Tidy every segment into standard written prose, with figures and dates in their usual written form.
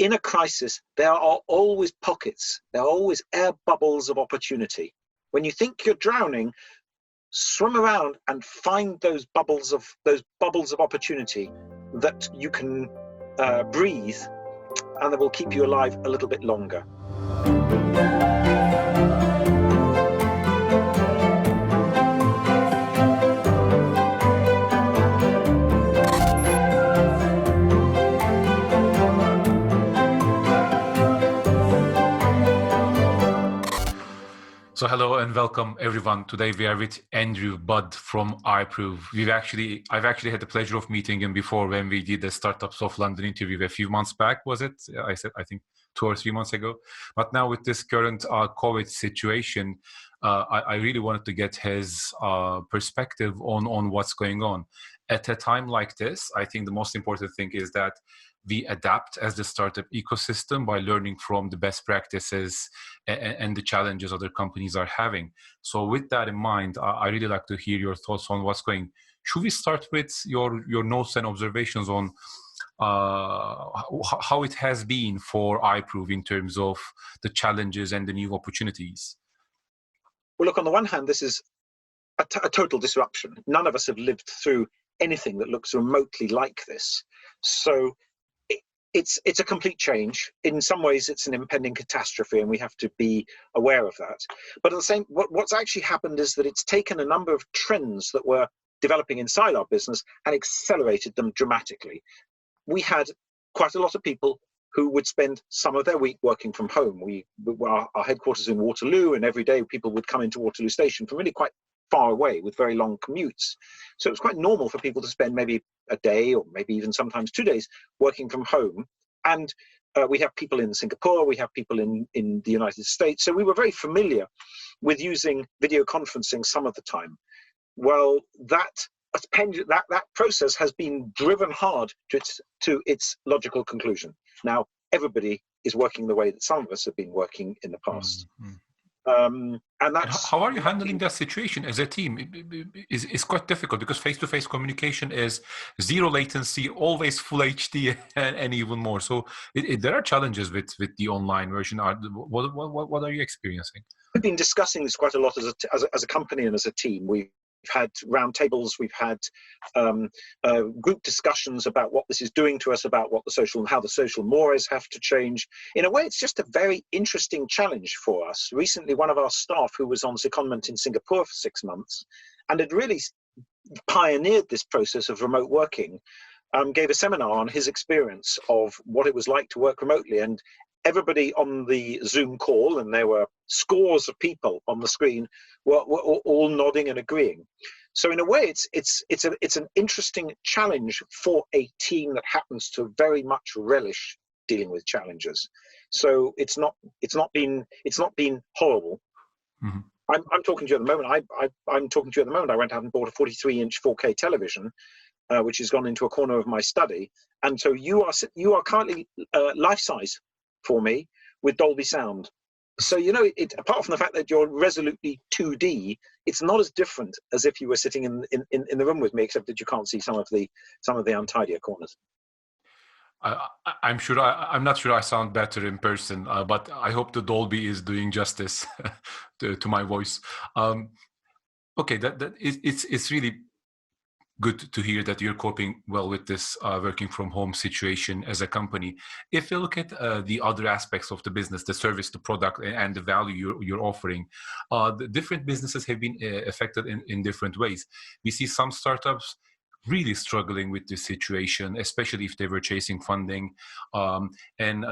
in a crisis, there are always pockets. There are always air bubbles of opportunity. When you think you're drowning, swim around and find those bubbles of opportunity that you can breathe, and that will keep you alive a little bit longer. So hello and welcome everyone. Today we are with Andrew Budd from iProov. I've actually had the pleasure of meeting him before when we did the Startups of London interview a few months back, was it? I think 2 or 3 months ago. But now with this current COVID situation, I really wanted to get his perspective on what's going on. At a time like this, I think the most important thing is that we adapt as the startup ecosystem by learning from the best practices and the challenges other companies are having. So with that in mind, I really like to hear your thoughts on what's going. Should we start with your notes and observations on how it has been for iProov in terms of the challenges and the new opportunities? Well, look, on the one hand, this is a total disruption. None of us have lived through anything that looks remotely like this. So it's a complete change. In some ways, it's an impending catastrophe, and we have to be aware of that. But at the same, what's actually happened is that it's taken a number of trends that were developing inside our business and accelerated them dramatically. We had quite a lot of people who would spend some of their week working from home. Our headquarters in Waterloo, and every day people would come into Waterloo Station from really quite far away with very long commutes. So it was quite normal for people to spend maybe a day or maybe even sometimes 2 days working from home. And we have people in Singapore, we have people in the United States. So we were very familiar with using video conferencing some of the time. Well, that process has been driven hard to its logical conclusion. Now, everybody is working the way that some of us have been working in the past. Mm-hmm. And that's how are you handling that situation as a team? It's quite difficult because face-to-face communication is zero latency, always full HD, and even more. So there are challenges with the online version. What are you experiencing? We've been discussing this quite a lot as a company and as a team. We've had roundtables, we've had group discussions about what this is doing to us, about how the social mores have to change. In a way, it's just a very interesting challenge for us. Recently, one of our staff who was on secondment in Singapore for 6 months and had really pioneered this process of remote working, gave a seminar on his experience of what it was like to work remotely. And everybody on the Zoom call, and there were scores of people on the screen, were all nodding and agreeing. So in a way, it's an interesting challenge for a team that happens to very much relish dealing with challenges. So it's not been horrible. Mm-hmm. I'm talking to you at the moment. I'm talking to you at the moment. I went out and bought a 43-inch 4K television, which has gone into a corner of my study, and so you are currently life-size for me with Dolby Sound. So, apart from the fact that you're resolutely 2D, it's not as different as if you were sitting in the room with me, except that you can't see some of the untidier corners. I'm not sure I sound better in person, but I hope the Dolby is doing justice to my voice. Okay, it's really good to hear that you're coping well with this working from home situation as a company. If you look at the other aspects of the business, the service, the product, and the value you're offering, the different businesses have been affected in different ways. We see some startups really struggling with this situation, especially if they were chasing funding, and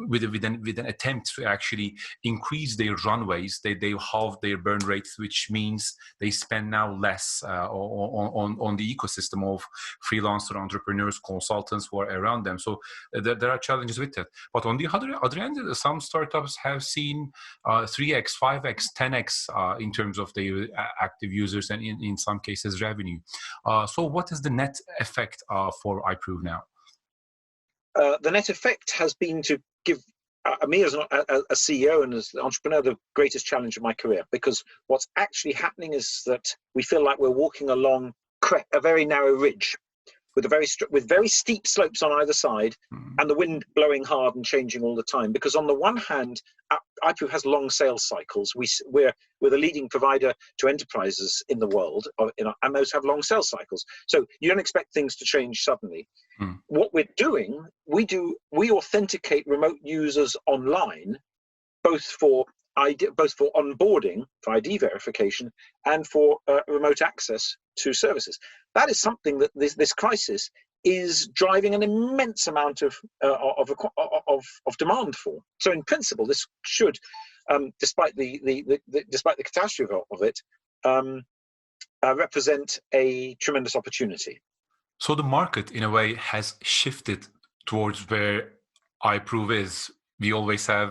with an attempt to actually increase their runways. They halve their burn rates, which means they spend now less on the ecosystem of freelancer entrepreneurs, consultants who are around them. So there are challenges with that. But on the other end, some startups have seen 3x, 5x, 10x in terms of their active users and in some cases revenue. So what is the net effect for iProov now? The net effect has been to give me as a CEO and as an entrepreneur the greatest challenge of my career, because what's actually happening is that we feel like we're walking along a very narrow ridge. with with very steep slopes on either side, and the wind blowing hard and changing all the time. Because on the one hand, iProov has long sales cycles. We're the leading provider to enterprises in the world, and those have long sales cycles. So you don't expect things to change suddenly. What we're doing, we authenticate remote users online, both for onboarding, for ID verification, and for remote access to services. That is something that this crisis is driving an immense amount of demand for. So, in principle, this should, despite the catastrophe of it, represent a tremendous opportunity. So the market, in a way, has shifted towards where iProov is. We always say,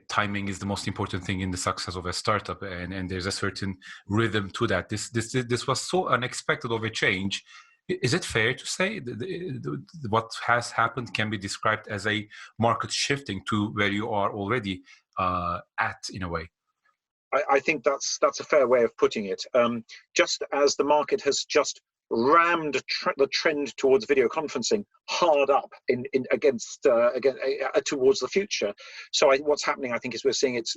timing is the most important thing in the success of a startup, and there's a certain rhythm to that. This was so unexpected of a change. Is it fair to say that what has happened can be described as a market shifting to where you are already at, in a way? I think that's a fair way of putting it. Just as the market has just rammed the trend towards video conferencing hard up towards the future. So what's happening, I think, is we're seeing it's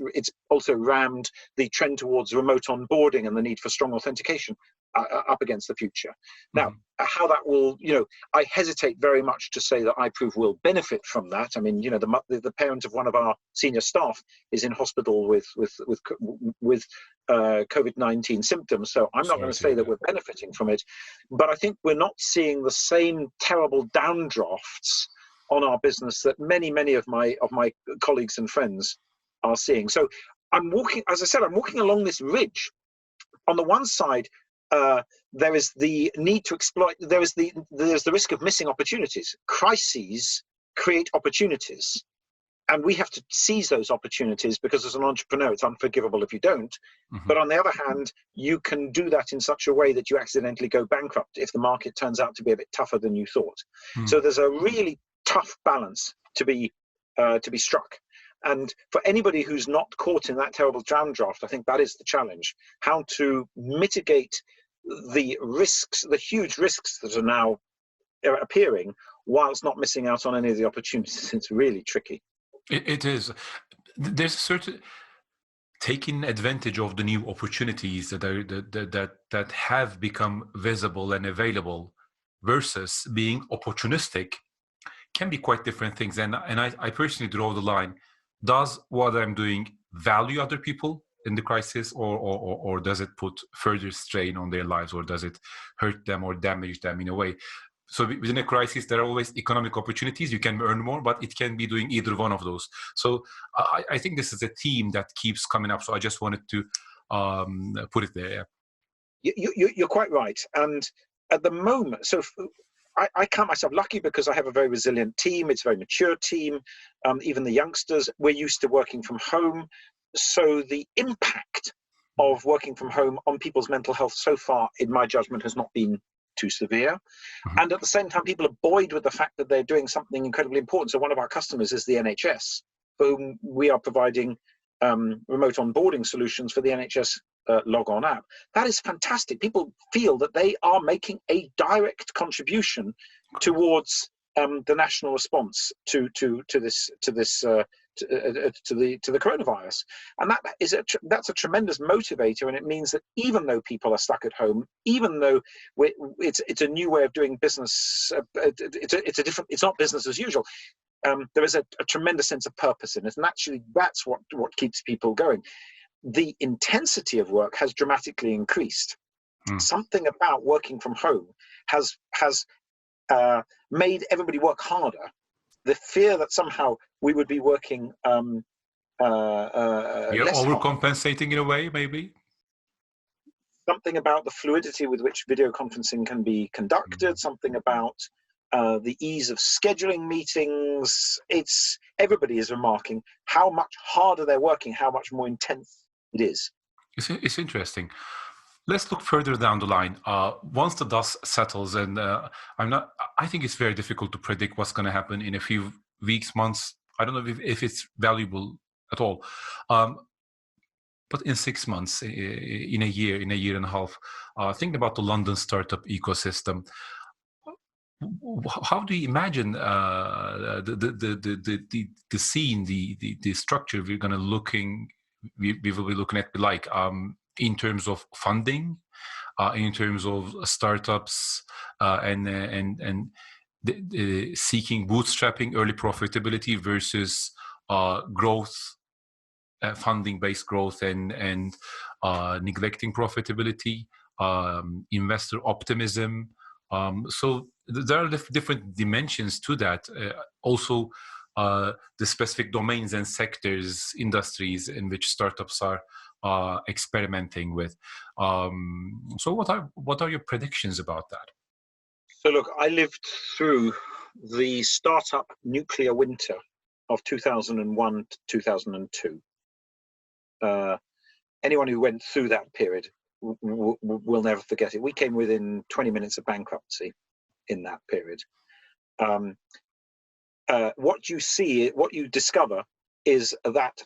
also rammed the trend towards remote onboarding and the need for strong authentication up against the future. Now, how that will, I hesitate very much to say that iProov will benefit from that. I mean, the parent of one of our senior staff is in hospital with COVID-19 symptoms. So I'm not going to say that we're benefiting from it, but I think we're not seeing the same terrible downdrafts on our business that many of my colleagues and friends are seeing. So I'm walking along this ridge. On the one side, there is the need to exploit. There's the risk of missing opportunities. Crises create opportunities, and we have to seize those opportunities, because as an entrepreneur, it's unforgivable if you don't. But on the other hand, you can do that in such a way that you accidentally go bankrupt if the market turns out to be a bit tougher than you thought. So there's a really tough balance to be struck. And for anybody who's not caught in that terrible downdraft, I think that is the challenge: how to mitigate the risks, the huge risks that are now appearing, whilst not missing out on any of the opportunities. It's really tricky. It is. There's a certain taking advantage of the new opportunities that have become visible and available versus being opportunistic can be quite different things. And I personally draw the line: does what I'm doing value other people in the crisis, or does it put further strain on their lives, or does it hurt them or damage them in a way? So within a crisis, there are always economic opportunities. You can earn more, but it can be doing either one of those. So I think this is a theme that keeps coming up. So I just wanted to put it there. You're quite right. And at the moment, so I count myself lucky because I have a very resilient team. It's a very mature team. Even the youngsters, we're used to working from home. So the impact of working from home on people's mental health so far, in my judgment, has not been too severe. And at the same time, people are buoyed with the fact that they're doing something incredibly important. So one of our customers is the NHS, for whom we are providing remote onboarding solutions for the NHS log-on app. That is fantastic. People feel that they are making a direct contribution towards the national response to the coronavirus, and that's a tremendous motivator. And it means that even though people are stuck at home, even though it's a new way of doing business, it's not business as usual. There is a tremendous sense of purpose in it, and actually that's what keeps people going. The intensity of work has dramatically increased. Something about working from home has made everybody work harder. The fear that somehow we would be working less overcompensating in a way, maybe. Something about the fluidity with which video conferencing can be conducted. Something about the ease of scheduling meetings. Everybody is remarking how much harder they're working, how much more intense it is. It's interesting. Let's look further down the line. Once the dust settles, and I think it's very difficult to predict what's going to happen in a few weeks, months. I don't know if it's valuable at all. But in 6 months, in a year and a half, think about the London startup ecosystem. how do you imagine the scene, the structure we will be looking at, like in terms of funding, in terms of startups, and seeking bootstrapping, early profitability versus growth, funding-based growth, and neglecting profitability, investor optimism. So there are different dimensions to that. Also, the specific domains and sectors, industries in which startups are experimenting with. So what are your predictions about that? So look, I lived through the startup nuclear winter of 2001 to 2002. Anyone who went through that period will never forget it. We came within 20 minutes of bankruptcy in that period. What you discover is that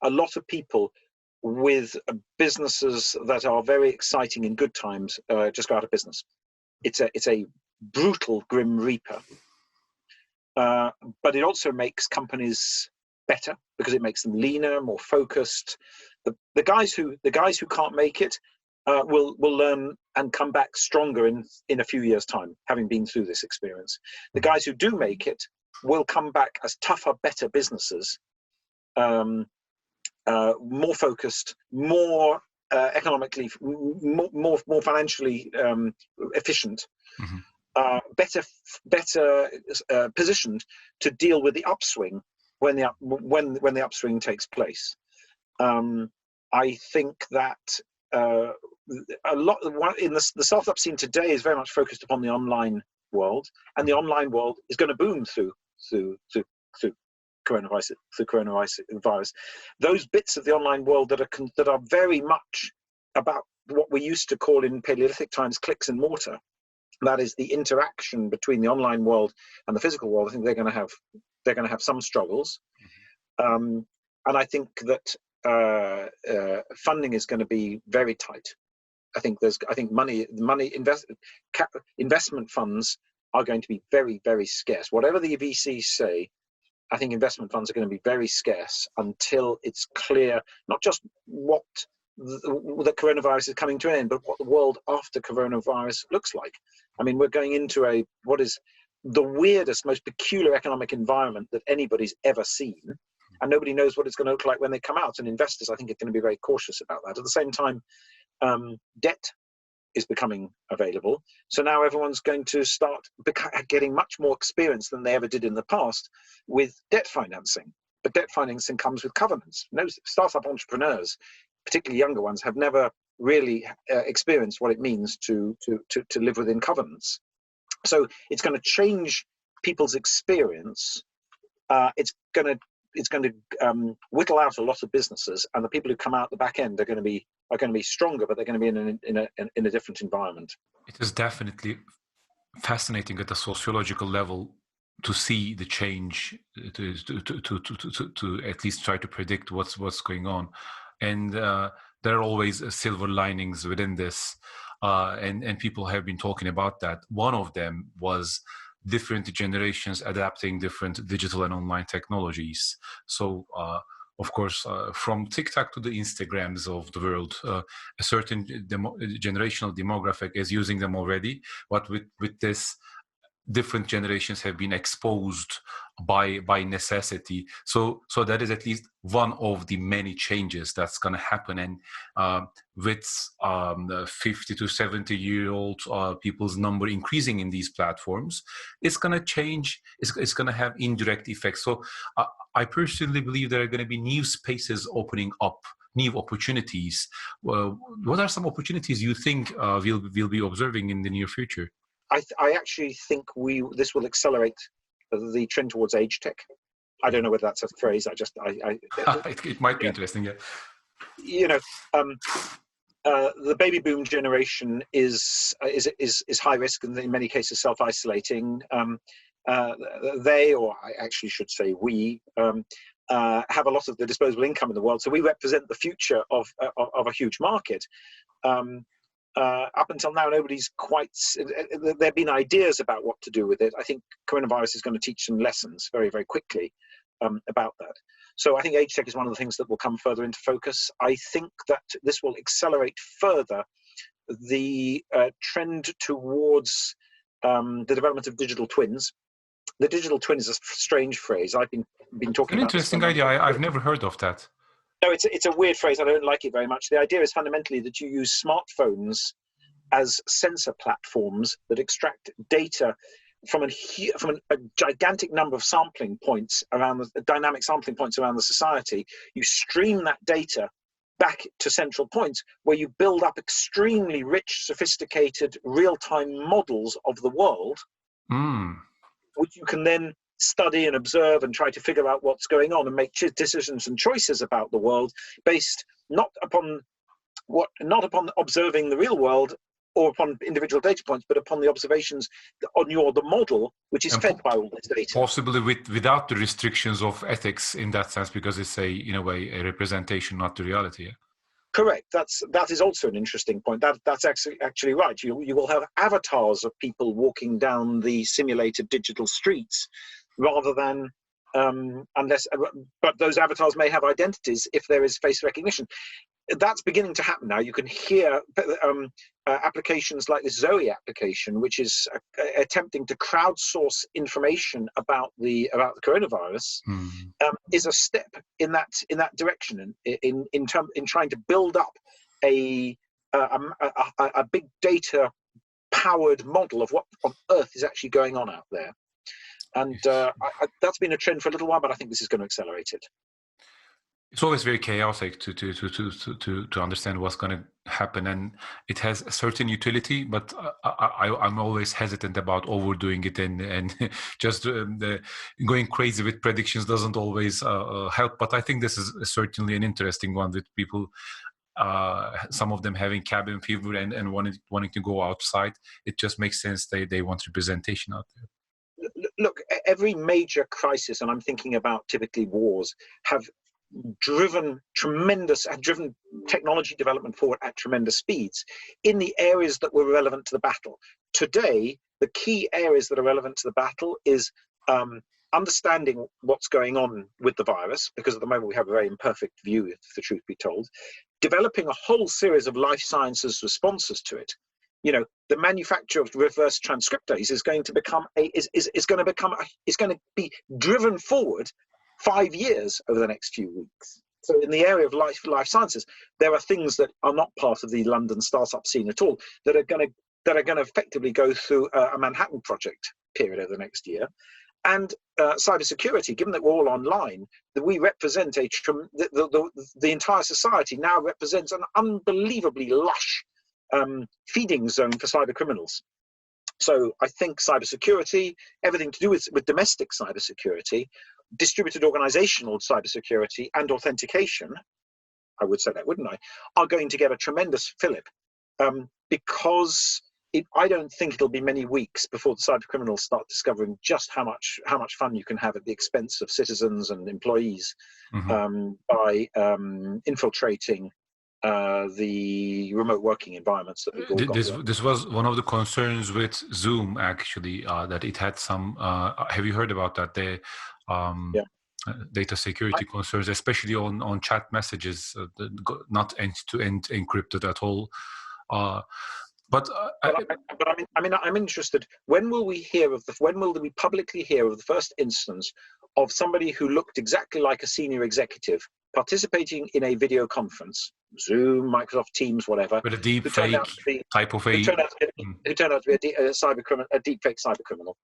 a lot of people with businesses that are very exciting in good times just go out of business. It's a brutal grim reaper, but it also makes companies better because it makes them leaner, more focused. The guys who can't make it will learn and come back stronger in a few years' time, having been through this experience. The guys who do make it will come back as tougher, better businesses, more focused, more economically, more financially efficient, better positioned to deal with the upswing when the upswing takes place. I think that a lot in the startup scene today is very much focused upon the online world, and the online world is going to boom through coronavirus. Those bits of the online world that are very much about what we used to call in Paleolithic times clicks and mortar. That is the interaction between the online world and the physical world. I think they're going to have some struggles, and I think that funding is going to be very tight. I think investment funds are going to be very, very scarce. Whatever the VCs say, I think investment funds are going to be very scarce until it's clear not just what the coronavirus is coming to an end, but what the world after coronavirus looks like. I mean, we're going into what is the weirdest, most peculiar economic environment that anybody's ever seen, and nobody knows what it's going to look like when they come out. And investors, I think, are going to be very cautious about that. At the same time, debt is becoming available. So now everyone's going to start getting much more experience than they ever did in the past with debt financing. But debt financing comes with covenants. No startup entrepreneurs, particularly younger ones, have never really experienced what it means to live within covenants. So it's going to change people's experience. It's going to whittle out a lot of businesses, and the people who come out the back end are going to be stronger, but they're going to be in a different environment. It is definitely fascinating at a sociological level to see the change, to at least try to predict what's going on, and there are always silver linings within this, and people have been talking about that. One of them was different generations adapting different digital and online technologies. So, of course, from TikTok to the Instagrams of the world, a certain generational demographic is using them already. But with this, different generations have been exposed by necessity. So that is at least one of the many changes that's going to happen. And with 50 to 70-year-old people's number increasing in these platforms, it's going to change. It's going to have indirect effects. So I personally believe there are going to be new spaces opening up, new opportunities. What are some opportunities you think we'll be observing in the near future? I actually think this will accelerate the trend towards age tech. I don't know whether that's a phrase. It might be interesting. Yeah. You know, the baby boom generation is high risk and in many cases self-isolating. They, or I actually should say we, have a lot of the disposable income in the world, so we represent the future of a huge market. Up until now, nobody's quite. There have been ideas about what to do with it. I think coronavirus is going to teach some lessons very, very quickly about that. So I think age tech is one of the things that will come further into focus. I think that this will accelerate further the trend towards the development of digital twins. The digital twin is a strange phrase. I've been talking An about interesting idea. I've never heard of that. No, it's a weird phrase. I don't like it very much. The idea is fundamentally that you use smartphones as sensor platforms that extract data from a gigantic number of sampling points around the dynamic sampling points around the society. You stream that data back to central points where you build up extremely rich, sophisticated, real-time models of the world, which you can then study and observe and try to figure out what's going on and make decisions and choices about the world based not upon observing the real world or upon individual data points, but upon the observations on the model, which is fed by all this data. Possibly without the restrictions of ethics in that sense, because it's in a way a representation, not the reality. Yeah? Correct. That is also an interesting point. That's actually right. You will have avatars of people walking down the simulated digital streets, rather than but those avatars may have identities if there is face recognition. That's beginning to happen now. You can hear applications like this Zoe application, which is attempting to crowdsource information about the coronavirus, is a step in that direction, in trying to build up a big data powered model of what on earth is actually going on out there. And that's been a trend for a little while, but I think this is going to accelerate it. It's always very chaotic to understand what's going to happen, and it has a certain utility. But I'm always hesitant about overdoing it, and just going crazy with predictions doesn't always help. But I think this is certainly an interesting one, with people, some of them having cabin fever and wanting to go outside. It just makes sense. They want representation out there. Look, every major crisis, and I'm thinking about typically wars, have driven technology development forward at tremendous speeds in the areas that were relevant to the battle. Today, the key areas that are relevant to the battle is understanding what's going on with the virus, because at the moment we have a very imperfect view, if the truth be told, developing a whole series of life sciences responses to it. You know, the manufacture of reverse transcriptase is going to be driven forward 5 years over the next few weeks. So in the area of life sciences, there are things that are not part of the London startup scene at all that are going to effectively go through a Manhattan Project period over the next year. And cybersecurity, given that we're all online, that we represent the entire society now represents an unbelievably lush feeding zone for cyber criminals. So I think cybersecurity, everything to do with domestic cybersecurity, distributed organizational cybersecurity, and authentication, I would say that, wouldn't I, are going to get a tremendous fillip, because I don't think it'll be many weeks before the cyber criminals start discovering just how much fun you can have at the expense of citizens and employees by infiltrating the remote working environments that we've all got. This was one of the concerns with Zoom, actually, that it had some. Have you heard about that? Data security concerns, especially on chat messages, not end-to-end encrypted at all. I'm interested. When will we publicly hear of the first instance of somebody who looked exactly like a senior executive participating in a video conference, Zoom, Microsoft Teams, whatever, with a deep fake type of who turned out to be a deep fake cyber criminal?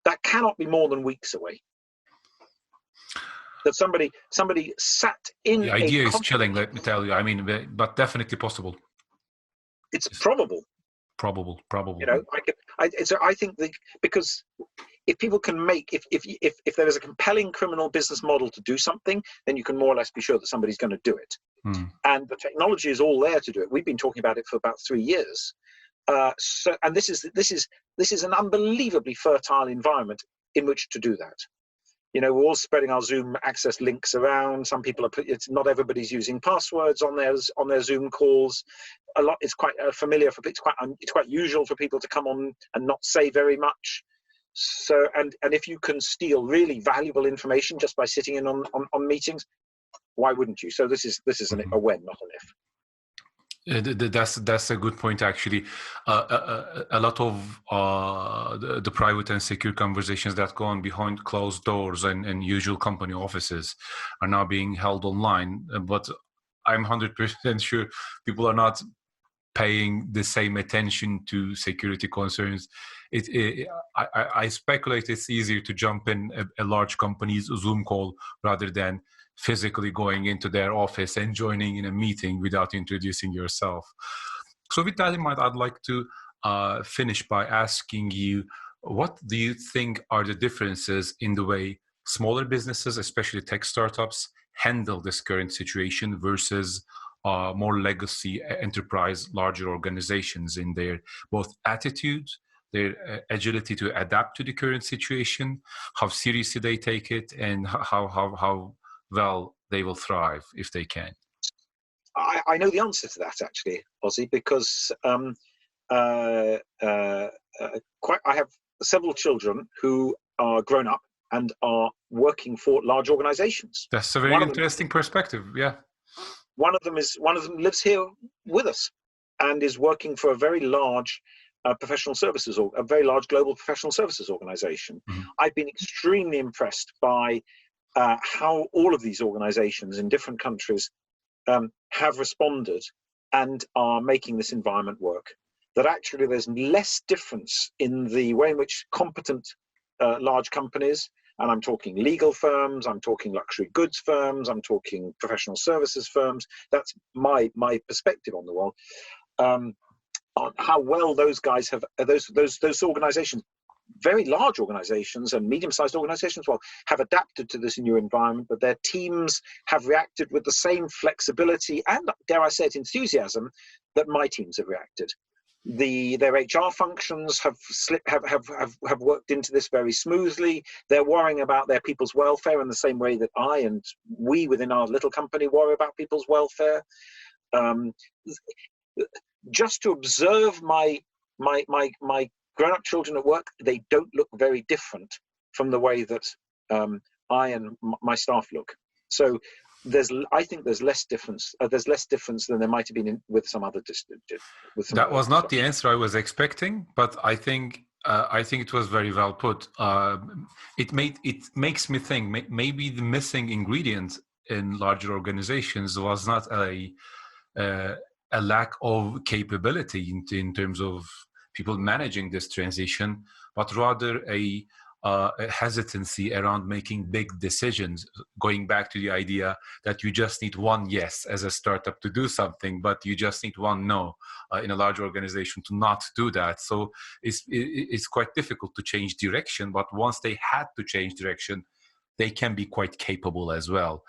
That cannot be more than weeks away. That somebody sat in. The idea is chilling, let me tell you. I mean, but definitely possible. It's probable. Probable. You know, I think because if people can if there is a compelling criminal business model to do something, then you can more or less be sure that somebody's going to do it. And the technology is all there to do it. We've been talking about it for about 3 years. And this is an unbelievably fertile environment in which to do that. we're all spreading our Zoom access links around. Some people it's not everybody's using passwords on their Zoom calls. It's quite familiar it's quite usual for people to come on and not say very much. So and if you can steal really valuable information just by sitting in on meetings, why wouldn't you? So this is a when, not an if. That's a good point, actually. A lot of the private and secure conversations that go on behind closed doors and usual company offices are now being held online. But I'm 100% sure people are not paying the same attention to security concerns. I speculate it's easier to jump in a large company's Zoom call rather than physically going into their office and joining in a meeting without introducing yourself. So with that in mind, I'd like to finish by asking you, what do you think are the differences in the way smaller businesses, especially tech startups, handle this current situation versus more legacy enterprise, larger organizations, in their both attitude, their agility to adapt to the current situation, how seriously they take it, and how well they will thrive if they can? I know the answer to that, actually, Ozzy, because I have several children who are grown up and are working for large organizations. That's a very interesting perspective. Yeah. One of them lives here with us and is working for a very large professional services, or a very large global professional services organization. Mm-hmm. I've been extremely impressed by how all of these organizations in different countries have responded and are making this environment work. That actually there's less difference in the way in which competent large companies, and I'm talking legal firms, I'm talking luxury goods firms, I'm talking professional services firms. That's my perspective on the world. On how well those guys have, those organizations, very large organizations and medium-sized organizations, have adapted to this new environment, but their teams have reacted with the same flexibility and, dare I say it, enthusiasm that my teams have reacted. Their HR functions have worked into this very smoothly. They're worrying about their people's welfare in the same way that I and we within our little company worry about people's welfare. Just to observe my grown-up children at work, they don't look very different from the way that I and my staff look. So I think there's less difference. There's less difference than there might have been with some other district. That was not the answer I was expecting, but I think it was very well put. It makes me think maybe the missing ingredient in larger organizations was not a lack of capability in terms of people managing this transition, but rather a hesitancy around making big decisions, going back to the idea that you just need one yes as a startup to do something, but you just need one no in a large organization to not do that. So it's quite difficult to change direction, but once they had to change direction, they can be quite capable as well.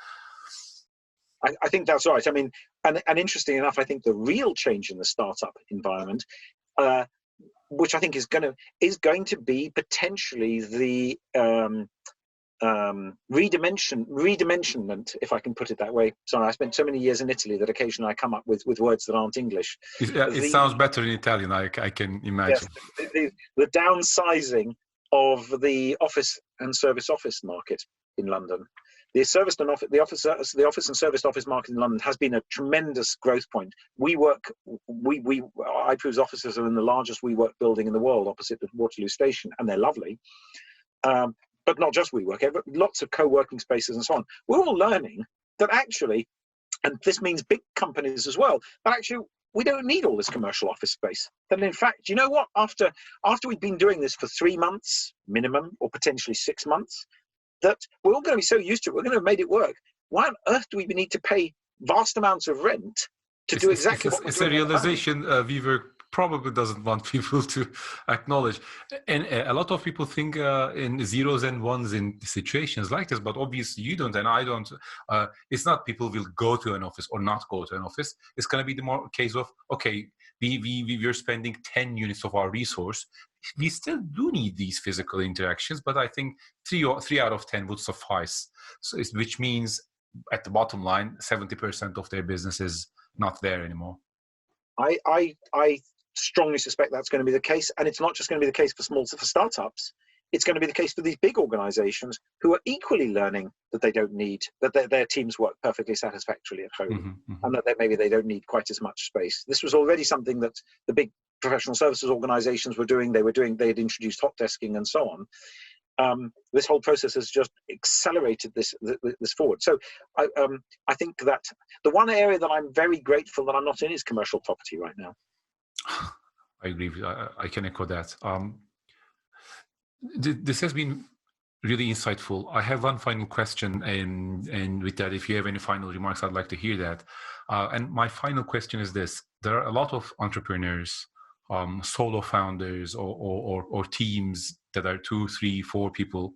I think that's right. I mean, and interesting enough, I think the real change in the startup environment, which I think is going to be potentially the redimensionment, if I can put it that way. Sorry, I spent so many years in Italy that occasionally I come up with words that aren't English. It sounds better in Italian, I can imagine. Yes, the downsizing of the office and service office market in London. The office and service office market in London has been a tremendous growth point. iProov's offices are in the largest WeWork building in the world, opposite the Waterloo Station, and they're lovely. But not just WeWork, lots of co-working spaces and so on. We're all learning that actually, and this means big companies as well, but actually we don't need all this commercial office space. That in fact, you know what? After we've been doing this for 3 months minimum, or potentially 6 months, that we're all going to be so used to it, we're going to have made it work. Why on earth do we need to pay vast amounts of rent to do exactly what we're doing? It's a realization WeWork probably doesn't want people to acknowledge. And a lot of people think in zeros and ones in situations like this, but obviously you don't and I don't. It's not people will go to an office or not go to an office. It's going to be the more case of, okay, we're spending 10 units of our resource. We still do need these physical interactions, but I think three out of 10 would suffice. So which means at the bottom line, 70% of their business is not there anymore. I strongly suspect that's going to be the case, and it's not just going to be the case for startups. It's going to be the case for these big organizations who are equally learning that they don't need, that their teams work perfectly satisfactorily at home, and that maybe they don't need quite as much space. This was already something that the big professional services organizations were doing. They had introduced hot desking and so on. This whole process has just accelerated this forward. So I think that the one area that I'm very grateful that I'm not in is commercial property right now. I agree. I can echo that. This has been really insightful. I have one final question, and with that, if you have any final remarks, I'd like to hear that. And my final question is this: there are a lot of entrepreneurs, solo founders, or teams that are 2, 3, 4 people,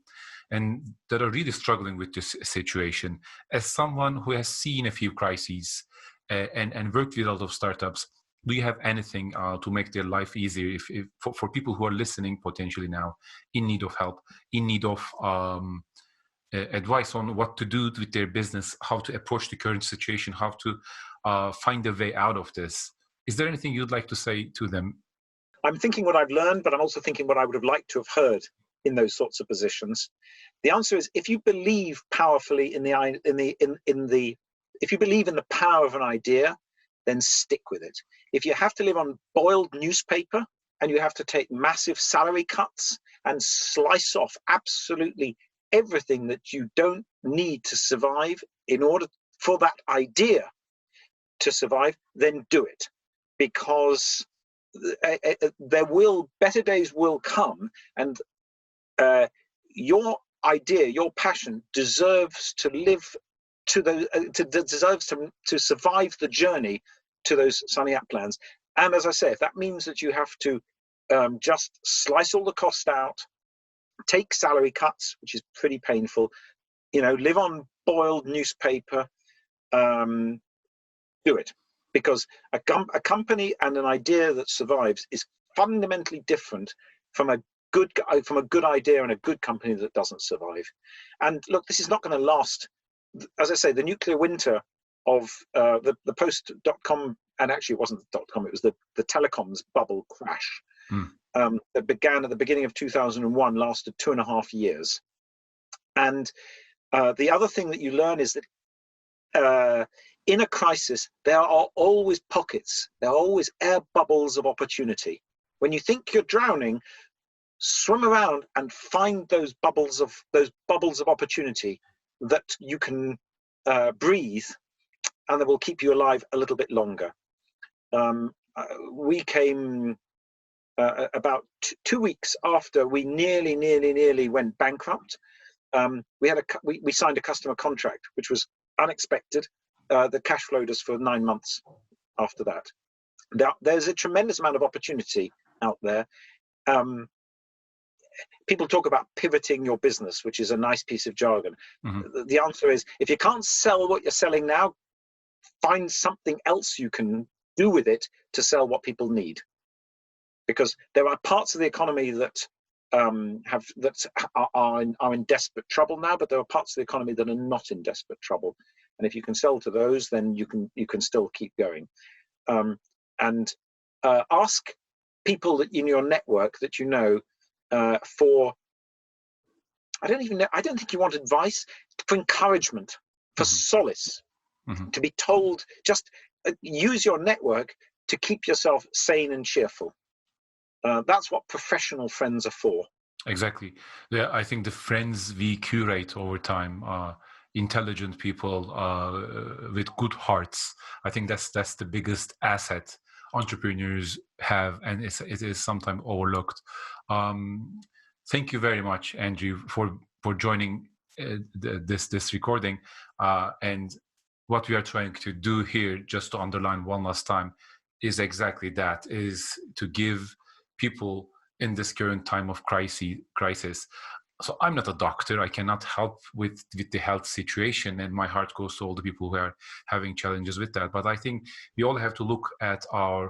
and that are really struggling with this situation. As someone who has seen a few crises and worked with a lot of startups, do you have anything to make their life easier for people who are listening potentially now, in need of help, in need of advice on what to do with their business, how to approach the current situation, how to find a way out of this? Is there anything you'd like to say to them? I'm thinking what I've learned, but I'm also thinking what I would have liked to have heard in those sorts of positions. The answer is, if you believe powerfully if you believe in the power of an idea, then stick with it. If you have to live on boiled newspaper and you have to take massive salary cuts and slice off absolutely everything that you don't need to survive in order for that idea to survive, then do it. Because better days will come, and your idea, your passion deserves to live deserves to survive the journey to those sunny uplands. And as I say, if that means that you have to just slice all the cost out, take salary cuts, which is pretty painful, live on boiled newspaper, do it. Because a company and an idea that survives is fundamentally different from a good idea and a good company that doesn't survive. And look, this is not going to last. As I say, the nuclear winter of the post-dot-com, and actually it wasn't the dot-com, it was the telecoms bubble crash that began at the beginning of 2001, lasted 2.5 years. And the other thing that you learn is that in a crisis, there are always pockets, there are always air bubbles of opportunity. When you think you're drowning, swim around and find those bubbles of opportunity that you can breathe, and that will keep you alive a little bit longer. We came about 2 weeks after we nearly went bankrupt. We signed a customer contract, which was unexpected. That cash flowed us for 9 months after that. Now, there's a tremendous amount of opportunity out there. People talk about pivoting your business, which is a nice piece of jargon. The answer is, if you can't sell what you're selling now, find something else you can do with it to sell what people need. Because there are parts of the economy that are in desperate trouble now, but there are parts of the economy that are not in desperate trouble. And if you can sell to those, then you can still keep going. And ask people that in your network that you know for, I don't think you want advice, for encouragement, for solace, to be told, just use your network to keep yourself sane and cheerful. That's what professional friends are for. Exactly. Yeah, I think the friends we curate over time are intelligent people with good hearts. I think that's the biggest asset entrepreneurs have, and it is sometimes overlooked. Thank you very much, Andrew, for joining this recording. And what we are trying to do here, just to underline one last time, is exactly that: is to give people in this current time of crisis. So I'm not a doctor. I cannot help with the health situation, and my heart goes to all the people who are having challenges with that. But I think we all have to look at our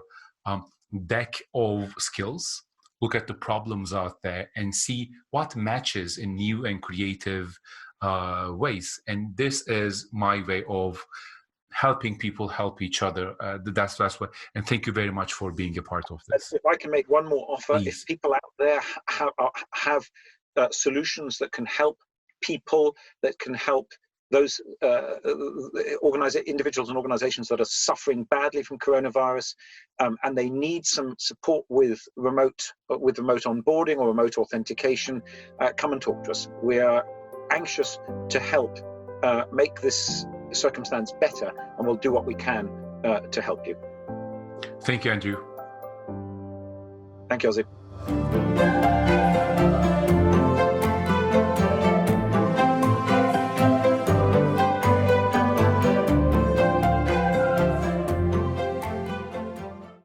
deck of skills, look at the problems out there, and see what matches in new and creative ways. And this is my way of helping people help each other. That's what. And thank you very much for being a part of this. If I can make one more offer, Please. if people out there have solutions that can help people, that can help those individuals and organizations that are suffering badly from coronavirus, and they need some support with remote onboarding or remote authentication, come and talk to us. We are anxious to help make this circumstance better, and we'll do what we can to help you. Thank you, Andrew. Thank you, Ozzy.